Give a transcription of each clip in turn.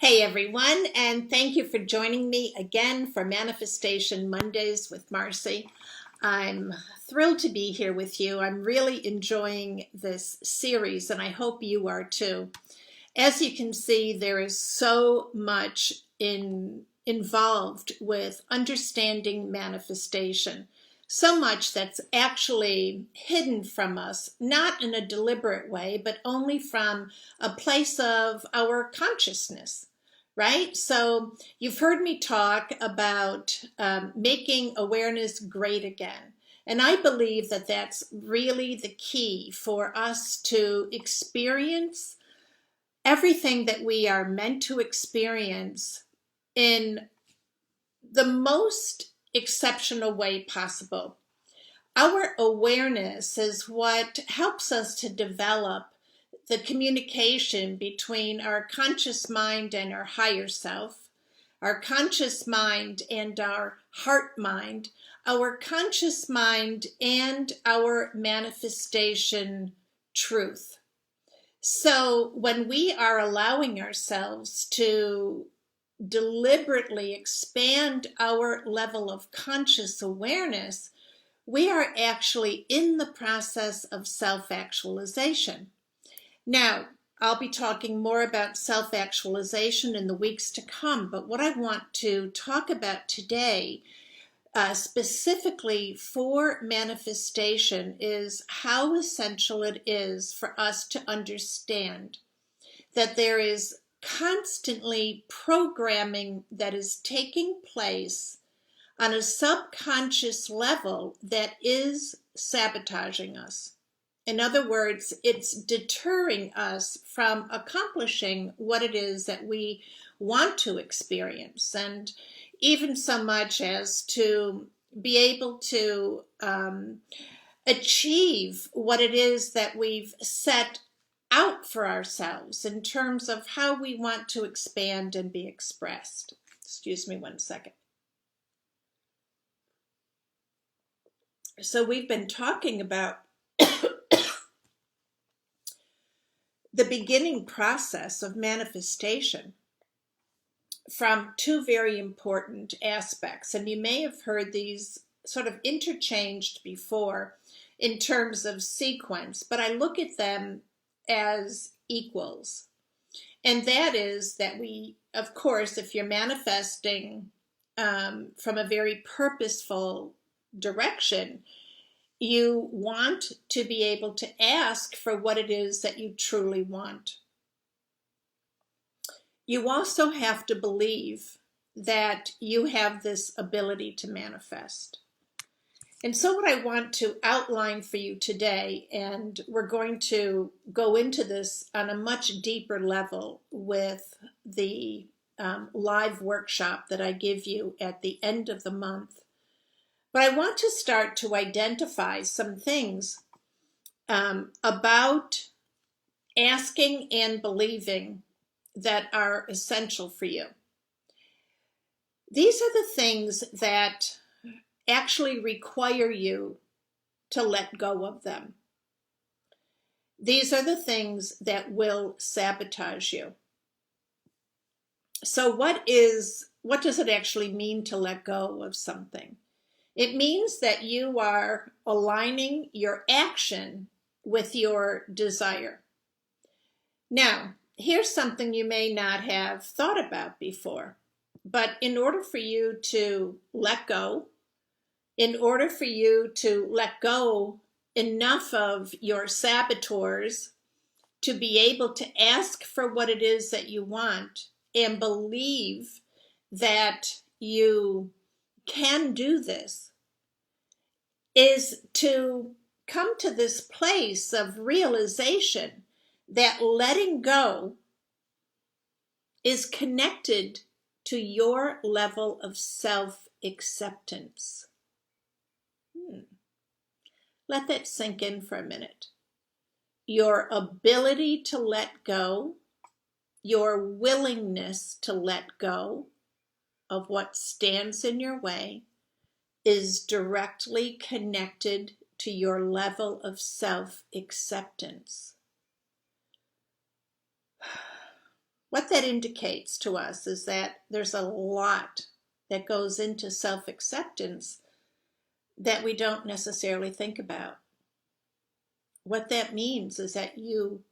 Hey everyone, and thank you for joining me again for Manifestation Mondays with Marcy. I'm thrilled to be here with you. I'm really enjoying this series, and I hope you are too. As you can see, there is so much involved with understanding manifestation. So much that's actually hidden from us, not in a deliberate way, but only from a place of our consciousness, right? So you've heard me talk about making awareness great again. And I believe that that's really the key for us to experience everything that we are meant to experience in the most exceptional way possible. Our awareness is what helps us to develop the communication between our conscious mind and our higher self, our conscious mind and our heart mind, our conscious mind and our manifestation truth. So when we are allowing ourselves to deliberately expand our level of conscious awareness, we are actually in the process of self-actualization. Now, I'll be talking more about self-actualization in the weeks to come, but what I want to talk about today, specifically for manifestation, is how essential it is for us to understand that there is constantly programming that is taking place on a subconscious level that is sabotaging us. In other words, it's deterring us from accomplishing what it is that we want to experience, and even so much as to be able to achieve what it is that we've set out for ourselves in terms of how we want to expand and be expressed. Excuse me one second. So we've been talking about the beginning process of manifestation from two very important aspects. And you may have heard these sort of interchanged before in terms of sequence, but I look at them as equals. And that is that we, of course, if you're manifesting from a very purposeful direction, you want to be able to ask for what it is that you truly want. You also have to believe that you have this ability to manifest. And so what I want to outline for you today, and we're going to go into this on a much deeper level with the live workshop that I give you at the end of the month. But I want to start to identify some things about asking and believing that are essential for you. These are the things that actually require you to let go of them. These are the things that will sabotage you. So what does it actually mean to let go of something? It means that you are aligning your action with your desire. Now, here's something you may not have thought about before, but in order for you to let go, in order for you to let go enough of your saboteurs to be able to ask for what it is that you want and believe that you can do this, is to come to this place of realization that letting go is connected to your level of self-acceptance. Let that sink in for a minute. Your ability to let go, your willingness to let go of what stands in your way, is directly connected to your level of self-acceptance. what that indicates to us is that there's a lot that goes into self-acceptance that we don't necessarily think about. What that means is that you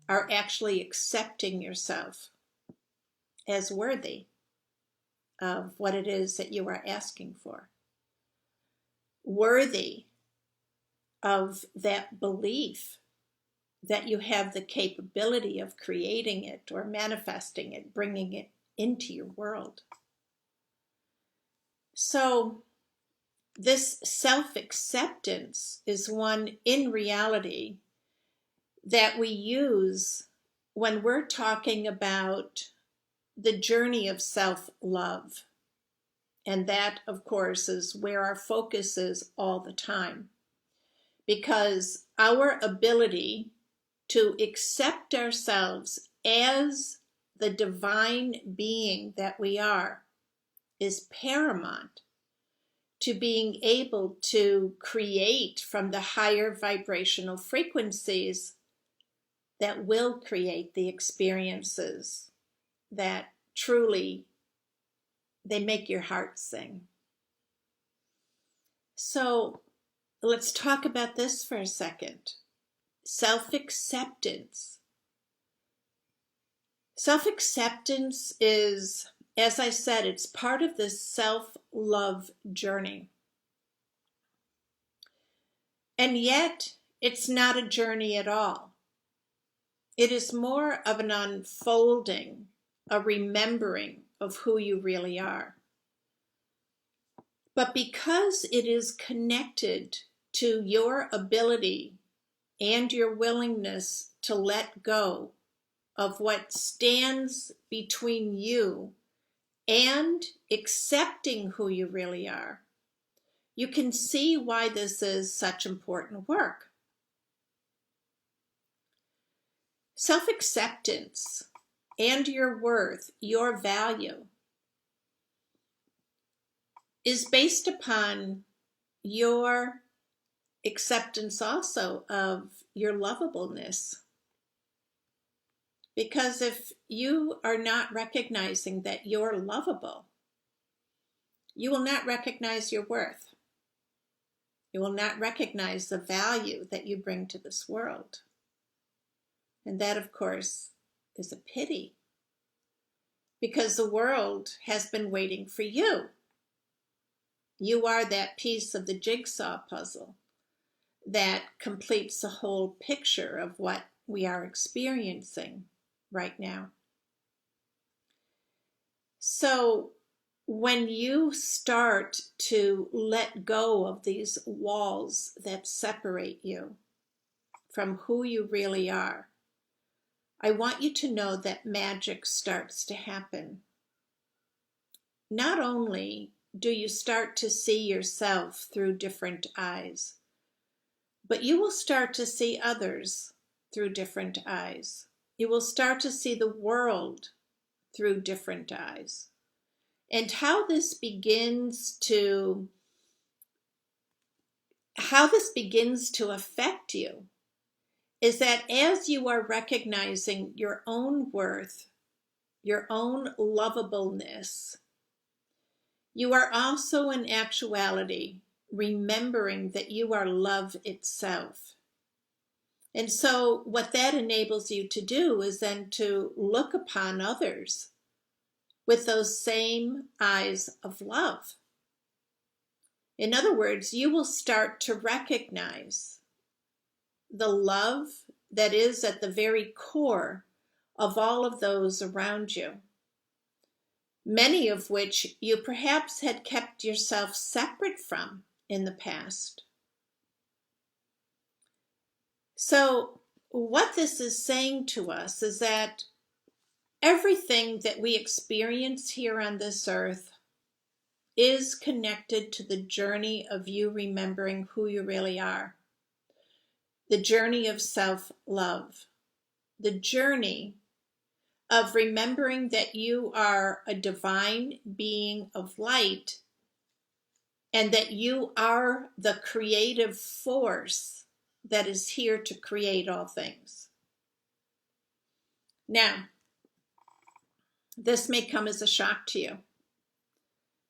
are actually accepting yourself as worthy of what it is that you are asking for. Worthy of that belief that you have the capability of creating it or manifesting it, bringing it into your world. So this self-acceptance is one in reality that we use when we're talking about the journey of self-love. And that, of course, is where our focus is all the time. Because our ability to accept ourselves as the divine being that we are is paramount to being able to create from the higher vibrational frequencies that will create the experiences that truly, they make your heart sing. So let's talk about this for a second. Self-acceptance. Self-acceptance is, as I said, it's part of this self-love journey. And yet, it's not a journey at all. It is more of an unfolding, a remembering of who you really are. But because it is connected to your ability and your willingness to let go of what stands between you and accepting who you really are, you can see why this is such important work. Self-acceptance and your worth, your value, is based upon your acceptance also of your lovableness. Because if you are not recognizing that you're lovable, you will not recognize your worth. You will not recognize the value that you bring to this world. And that, of course, is a pity. Because the world has been waiting for you. You are that piece of the jigsaw puzzle that completes the whole picture of what we are experiencing right now. So when you start to let go of these walls that separate you from who you really are, I want you to know that magic starts to happen. Not only do you start to see yourself through different eyes, but you will start to see others through different eyes. You will start to see the world through different eyes. And how this begins to affect you is that as you are recognizing your own worth, your own lovableness, you are also in actuality remembering that you are love itself. And so what that enables you to do is then to look upon others with those same eyes of love. In other words, you will start to recognize the love that is at the very core of all of those around you, many of which you perhaps had kept yourself separate from in the past. So what this is saying to us is that everything that we experience here on this earth is connected to the journey of you remembering who you really are. The journey of self-love. The journey of remembering that you are a divine being of light and that you are the creative force that is here to create all things. Now, This may come as a shock to you,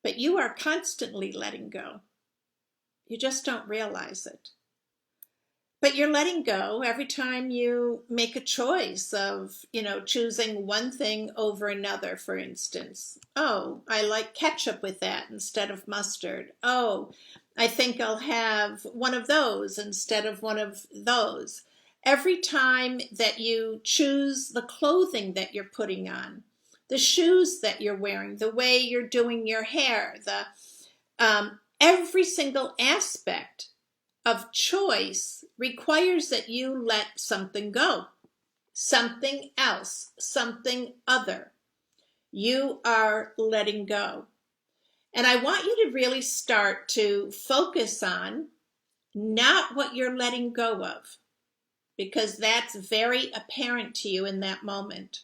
but you are constantly letting go. You just don't realize it. But you're letting go every time you make a choice of, choosing one thing over another, for instance. Oh, I like ketchup with that instead of mustard. Oh, I think I'll have one of those instead of one of those. Every time that you choose the clothing that you're putting on, the shoes that you're wearing, the way you're doing your hair, every single aspect of choice requires that you let something go, something else, something other. You are letting go. And I want you to really start to focus on not what you're letting go of, because that's very apparent to you in that moment,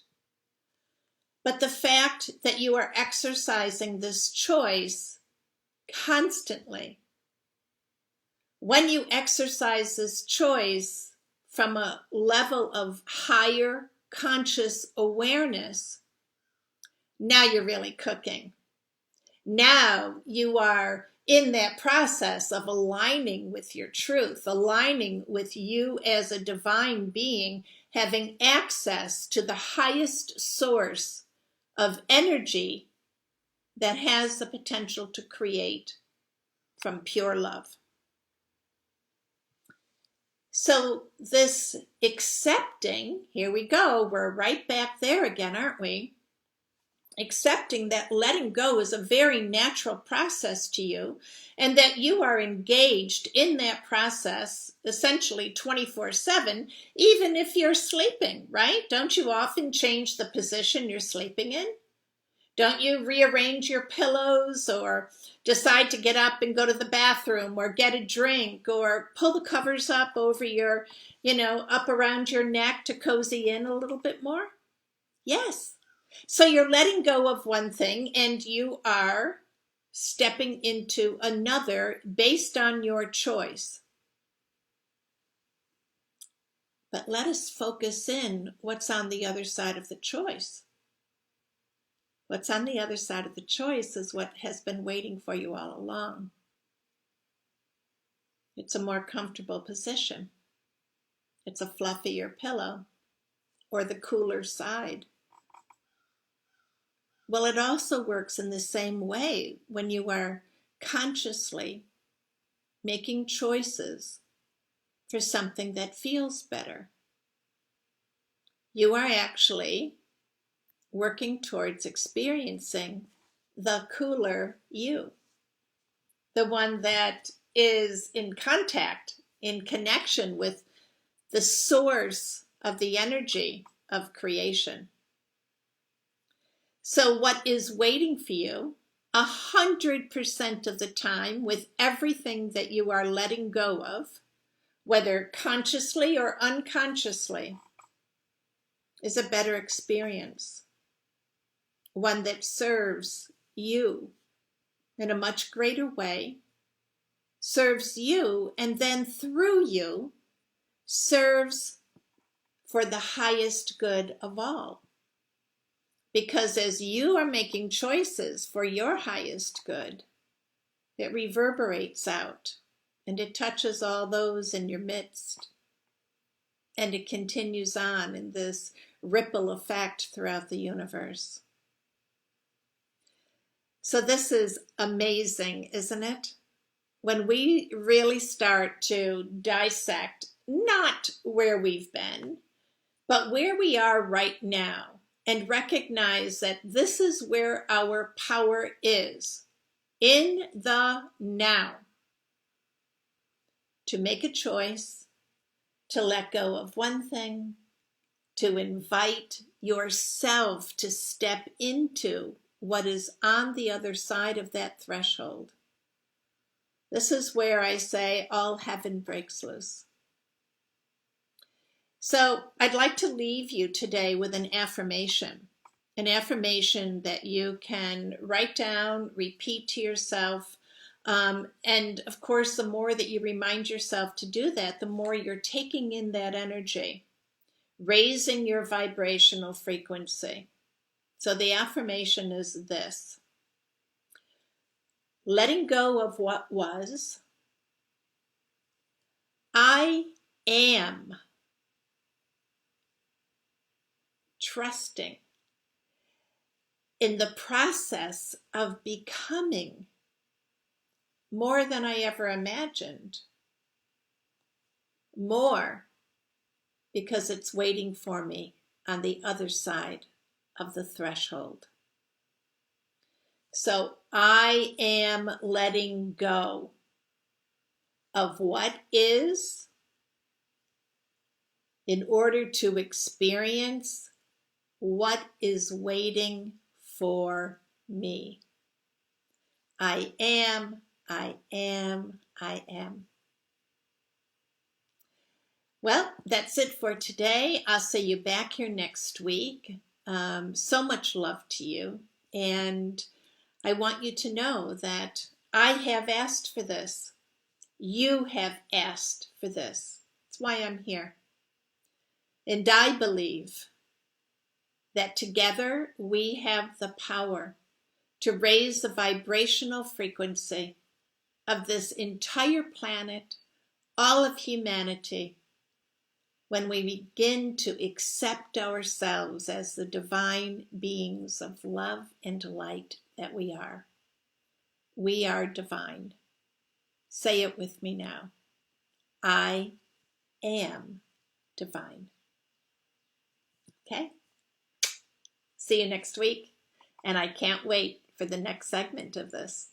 but the fact that you are exercising this choice constantly. When you exercise this choice from a level of higher conscious awareness, now you're really cooking. Now you are in that process of aligning with your truth, aligning with you as a divine being, having access to the highest source of energy that has the potential to create from pure love. So this accepting, here we go, we're right back there again, aren't we? Accepting that letting go is a very natural process to you, and that you are engaged in that process essentially 24/7, even if you're sleeping, right? Don't you often change the position you're sleeping in? Don't you rearrange your pillows or decide to get up and go to the bathroom or get a drink or pull the covers up over your, up around your neck to cozy in a little bit more? Yes. So you're letting go of one thing and you are stepping into another based on your choice. But let us focus in what's on the other side of the choice. What's on the other side of the choice is what has been waiting for you all along. It's a more comfortable position. It's a fluffier pillow, or the cooler side. Well, it also works in the same way when you are consciously making choices for something that feels better. You are actually working towards experiencing the cooler you, the one that is in contact, in connection with the source of the energy of creation. So what is waiting for you 100% of the time with everything that you are letting go of, whether consciously or unconsciously, is a better experience. One that serves you in a much greater way, serves you, and then through you, serves for the highest good of all. Because as you are making choices for your highest good, it reverberates out and it touches all those in your midst. And it continues on in this ripple effect throughout the universe. So this is amazing, isn't it? When we really start to dissect not where we've been, but where we are right now, and recognize that this is where our power is, in the now, to make a choice, to let go of one thing, to invite yourself to step into what is on the other side of that threshold. This is where I say all heaven breaks loose. So I'd like to leave you today with an affirmation that you can write down, repeat to yourself. And of course, the more that you remind yourself to do that, the more you're taking in that energy, raising your vibrational frequency. So the affirmation is this: letting go of what was, I am trusting in the process of becoming more than I ever imagined, more because it's waiting for me on the other side of the threshold. So I am letting go of what is in order to experience what is waiting for me. I am, I am, I am. Well, that's it for today. I'll see you back here next week. So much love to you. And I want you to know that I have asked for this. You have asked for this. That's why I'm here. And I believe that together we have the power to raise the vibrational frequency of this entire planet, all of humanity, when we begin to accept ourselves as the divine beings of love and light that we are. We are divine. Say it with me now. I am divine. Okay? See you next week. And I can't wait for the next segment of this.